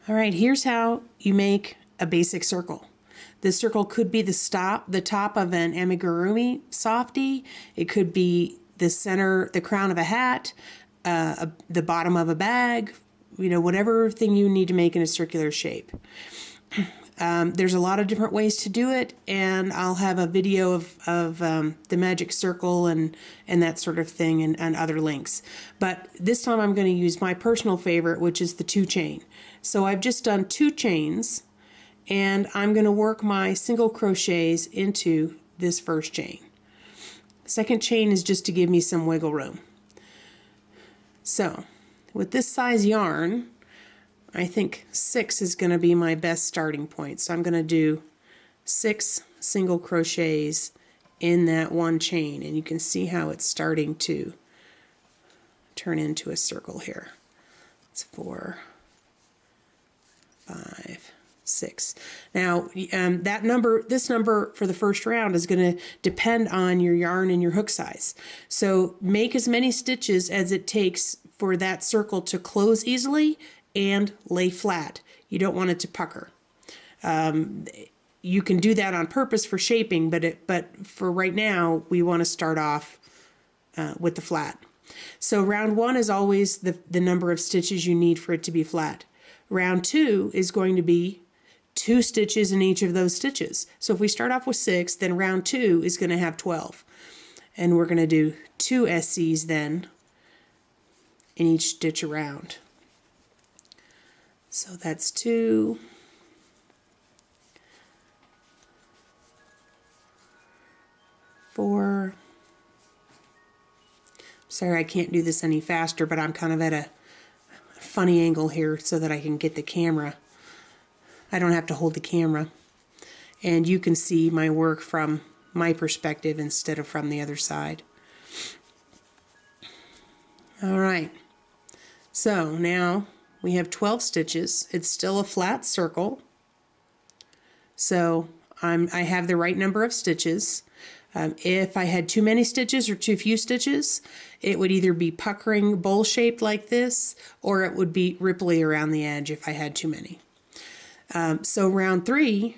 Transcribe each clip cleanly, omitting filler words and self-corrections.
All right, here's how you make a basic circle. This circle could be the top of an amigurumi softie. It could be the center, the crown of a hat, the bottom of a bag, whatever thing you need to make in a circular shape. There's a lot of different ways to do it, and I'll have a video of the magic circle and that sort of thing and other links. But this time I'm going to use my personal favorite, which is the 2-chain. So I've just done 2 chains, and I'm going to work my single crochets into this first chain. Second chain is just to give me some wiggle room. So with this size yarn, I think 6 is going to be my best starting point. So I'm going to do 6 single crochets in that 1 chain, and you can see how it's starting to turn into a circle here. It's 4, 5, 6. Now this number for the first round is going to depend on your yarn and your hook size. So make as many stitches as it takes for that circle to close easily and lay flat. You don't want it to pucker. You can do that on purpose for shaping, but for right now we want to start off with the flat. So round 1 is always the number of stitches you need for it to be flat. Round 2 is going to be 2 stitches in each of those stitches. So if we start off with 6, then round 2 is going to have 12. And we're going to do 2 SCs then in each stitch around. So that's 2, 4. Sorry, I can't do this any faster, but I'm kind of at a funny angle here so that I can get the camera. I don't have to hold the camera, and you can see my work from my perspective instead of from the other side. All right, so now we have 12 stitches. It's still a flat circle, so I have the right number of stitches. If I had too many stitches or too few stitches, it would either be puckering bowl shaped like this, or it would be ripply around the edge if I had too many. So round 3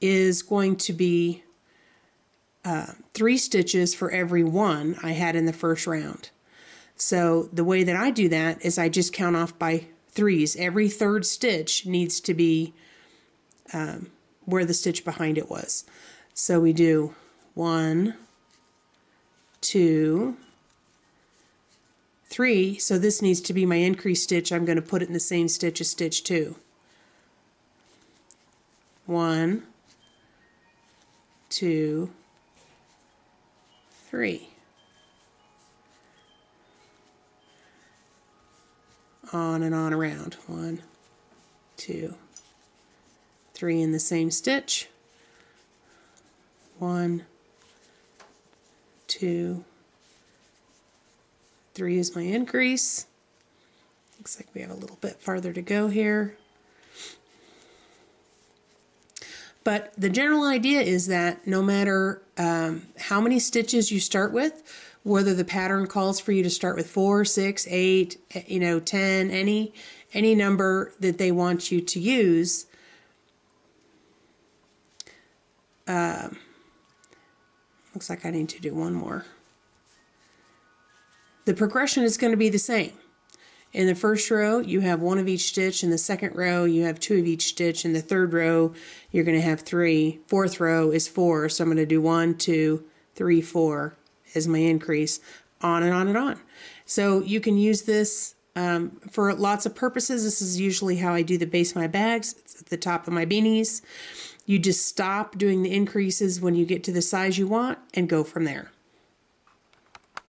is going to be 3 stitches for every 1 I had in the first round. So the way that I do that is I just count off by 3s. Every 3rd stitch needs to be where the stitch behind it was. So we do 1, 2, 3. So this needs to be my increase stitch. I'm going to put it in the same stitch as stitch 2. 1, 2, 3. On and on around. 1, 2, 3 in the same stitch. 1, 2, 3 is my increase. Looks like we have a little bit farther to go here. But the general idea is that no matter how many stitches you start with, whether the pattern calls for you to start with 4, 6, 8, 10, any number that they want you to use, looks like I need to do one more. The progression is going to be the same. In the first row, you have 1 of each stitch. In the second row, you have 2 of each stitch. In the third row, you're going to have 3. Fourth row is 4, so I'm going to do 1, 2, 3, 4 as my increase, on and on and on. So you can use this for lots of purposes. This is usually how I do the base of my bags. It's at the top of my beanies. You just stop doing the increases when you get to the size you want and go from there.